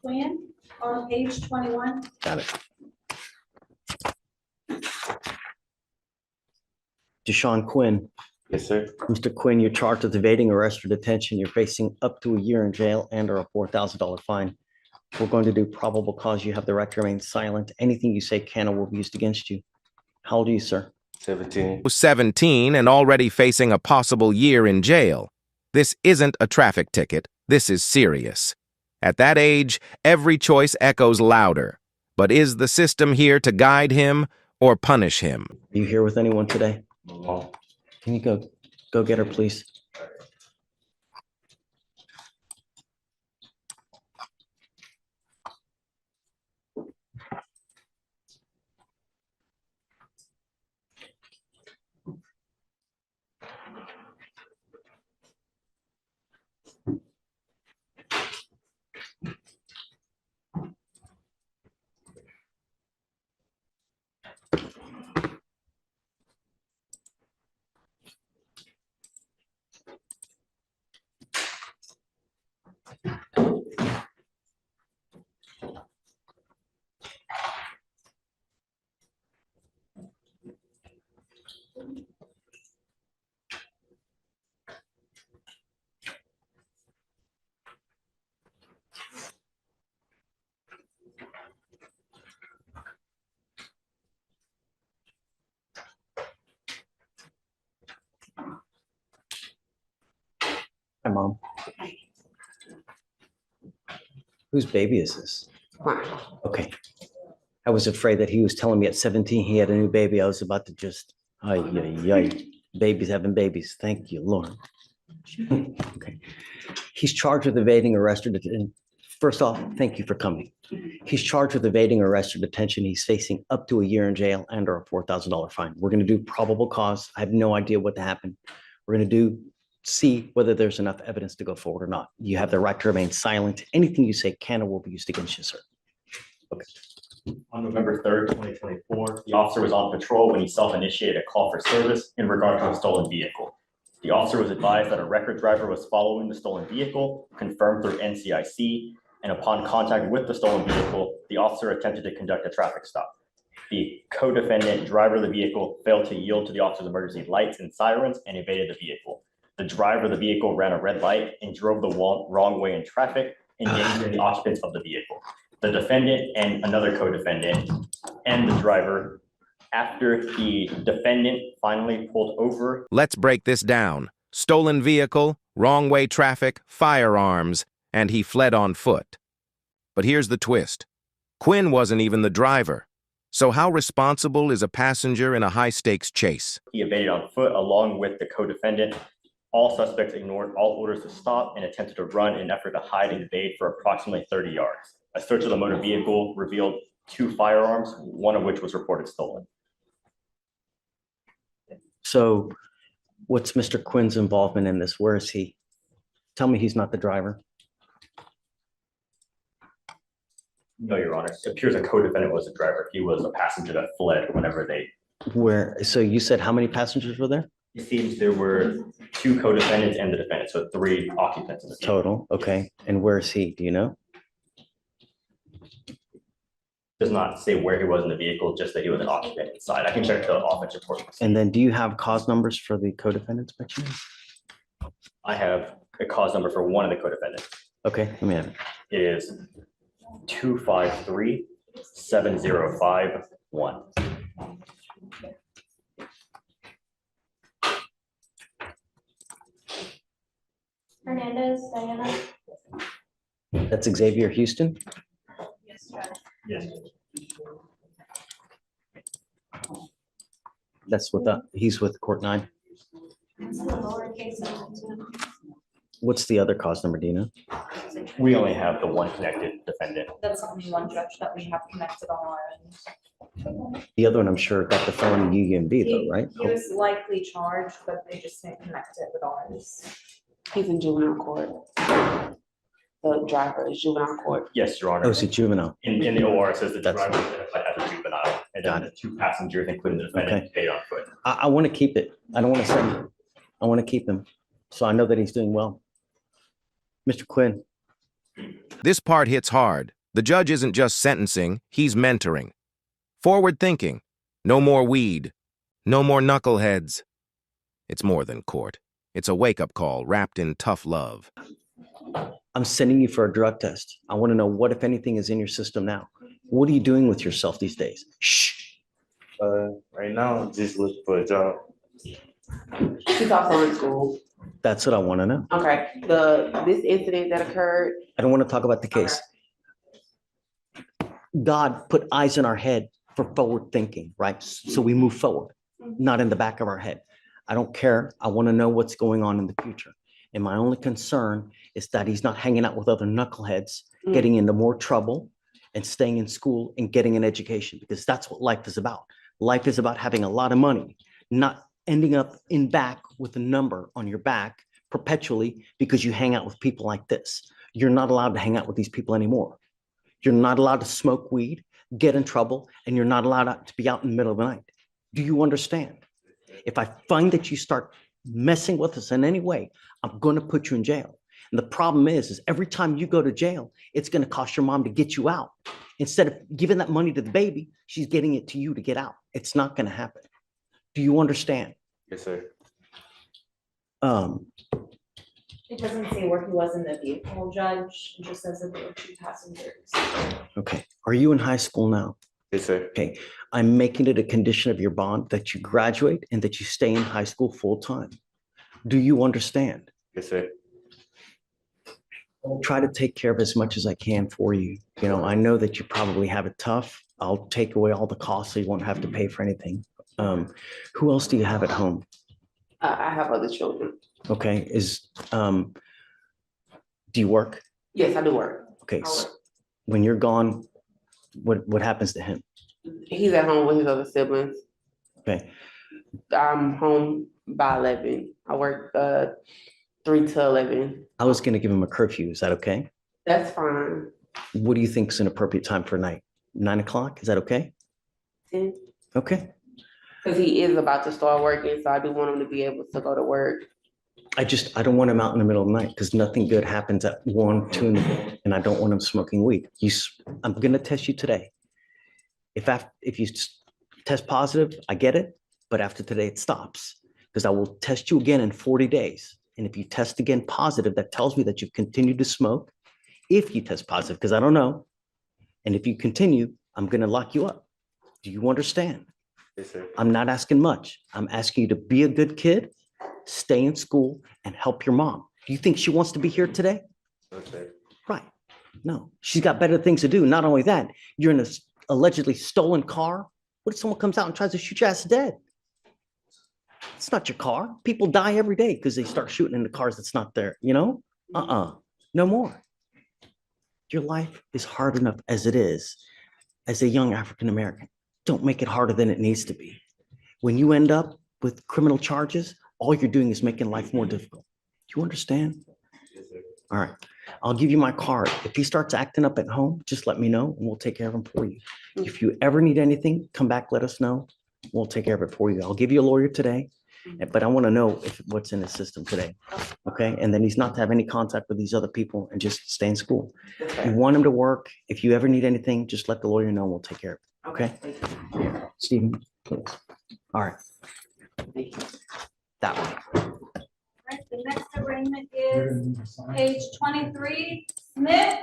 Quinn, on page 21. Got it. Deshaun Quinn. Yes, sir. Mr. Quinn, you're charged with evading arrest or detention. You're facing up to a year in jail and or a $4,000 fine. We're going to do probable cause. You have the right to remain silent. Anything you say can or will be used against you. How old are you, sir? 17. 17 and already facing a possible year in jail. This isn't a traffic ticket. This is serious. At that age, every choice echoes louder. But is the system here to guide him or punish him? Are you here with anyone today? No. Can you go get her, please? Hi, Mom. Whose baby is this? Mine. Okay. I was afraid that he was telling me at 17 he had a new baby. I was about to just, babies having babies. Thank you, Lord. Okay. He's charged with evading arrest or detention. First off, thank you for coming. He's charged with evading arrest or detention. He's facing up to a year in jail and or a $4,000 fine. We're going to do probable cause. I have no idea what happened. We're going to see whether there's enough evidence to go forward or not. You have the right to remain silent. Anything you say can or will be used against you, sir. Okay. On November 3rd, 2024, the officer was on patrol when he self-initiated a call for service in regard to a stolen vehicle. The officer was advised that a record driver was following the stolen vehicle, confirmed through NCIC, and upon contact with the stolen vehicle, the officer attempted to conduct a traffic stop. The co-defendant, driver of the vehicle, failed to yield to the officer's emergency lights and sirens and evaded the vehicle. The driver of the vehicle ran a red light and drove the wrong way in traffic, endangering the occupants of the vehicle. The defendant and another co-defendant and the driver, after the defendant finally pulled over. Let's break this down. Stolen vehicle, wrong way traffic, firearms, and he fled on foot. But here's the twist. Quinn wasn't even the driver. So how responsible is a passenger in a high-stakes chase? He evaded on foot along with the co-defendant. All suspects ignored all orders to stop and attempted to run in an effort to hide and evade for approximately 30 yards. A search of the motor vehicle revealed 2 firearms, one of which was reported stolen. So what's Mr. Quinn's involvement in this? Where is he? Tell me he's not the driver. No, Your Honor. It appears a co-defendant was the driver. He was a passenger that fled whenever they. So you said how many passengers were there? It seems there were 2 co-defendants and the defendant, so 3 occupants in the vehicle. Total. Okay. And where is he? Do you know? Does not say where he was in the vehicle, just that he was an occupant inside. I can check the offense report. And then do you have cause numbers for the co-defendants by chance? I have a cause number for one of the co-defendants. Okay, let me have it. It is 253-7051. Hernandez, Diana. That's Xavier Houston. Yes, Judge. Yes. That's he's with Court 9. It's the lowercase of the What's the other cause number, do you know? We only have the one connected defendant. That's only one judge that we have connected on our end. The other one, I'm sure, got the felony UUMB though, right? He was likely charged, but they just didn't connect it with ours. He's in juvenile court. The driver is juvenile court. Yes, Your Oh, Honor. is he juvenile? In the OR, it says the That's- driver was identified as a juvenile, and Got then the 2 passengers, including the defendant, Okay. stayed on foot. I want to keep it. I don't want to send him. I want to keep him. So I know that he's doing well. Mr. Quinn, This part hits hard. The judge isn't just sentencing, he's mentoring. Forward thinking. No more weed. No more knuckleheads. It's more than court. It's a wake-up call wrapped in tough love. I'm sending you for a drug test. I want to know what, if anything, is in your system now. What are you doing with yourself these days? Shh. Right now, I'm just looking for a job. She's also in school. That's what I want to know. Okay, this incident that occurred, I don't want to talk about the case. God put eyes in our head for forward thinking, right? So we move forward, not in the back of our head. I don't care. I want to know what's going on in the future. And my only concern is that he's not hanging out with other knuckleheads, getting into more trouble and staying in school and getting an education, because that's what life is about. Life is about having a lot of money, not ending up in back with a number on your back perpetually because you hang out with people like this. You're not allowed to hang out with these people anymore. You're not allowed to smoke weed, get in trouble, and you're not allowed to be out in the middle of the night. Do you understand? If I find that you start messing with us in any way, I'm going to put you in jail. And the problem is every time you go to jail, it's going to cost your mom to get you out. Instead of giving that money to the baby, she's getting it to you to get out. It's not going to happen. Do you understand? Yes, sir. It doesn't say where he was in the vehicle, Judge. It just says that there were 2 passengers. Okay. Are you in high school now? Yes, sir. Okay. I'm making it a condition of your bond that you graduate and that you stay in high school full time. Do you understand? Yes, sir. I'll try to take care of as much as I can for you. You know, I know that you probably have it tough. I'll take away all the costs so you won't have to pay for anything. Who else do you have at home? I have other children. Okay. Do you work? Yes, I do work. Okay. I work. When you're gone, what happens to him? He's at home with his other siblings. Okay. I'm home by 11. I work 3 to 11. I was going to give him a curfew. Is that okay? That's fine. What do you think is an appropriate time for a night? 9 o'clock? Is that okay? 10. Okay. Because he is about to start working, so I do want him to be able to go to work. I don't want him out in the middle of the night because nothing good happens at 1, 2 in the morning, and I don't want him smoking weed. I'm going to test you today. If you test positive, I get it, but after today it stops because I will test you again in 40 days. And if you test again positive, that tells me that you've continued to smoke. If you test positive, because I don't know, and if you continue, I'm going to lock you up. Do you understand? Yes, sir. I'm not asking much. I'm asking you to be a good kid, stay in school, and help your mom. Do you think she wants to be here today? Okay. Right. No, she's got better things to do. Not only that, you're in a allegedly stolen car. What if someone comes out and tries to shoot your ass dead? It's not your car. People die every day because they start shooting in the cars that's not there, you know? No more. Your life is hard enough as it is as a young African American. Don't make it harder than it needs to be. When you end up with criminal charges, all you're doing is making life more difficult. Do you understand? Yes, sir. All right. I'll give you my card. If he starts acting up at home, just let me know and we'll take care of him for you. If you ever need anything, come back, let us know. We'll take care of it for you. I'll give you a lawyer today, but I want to know what's in the system today. Okay. And then he's not to have any contact with these other people and just stay in school. You want him to work. If you ever need anything, just let the lawyer know. We'll take care of it. Okay. Stephen, please. All right. That one. Right, the next arraignment is page 23, Smith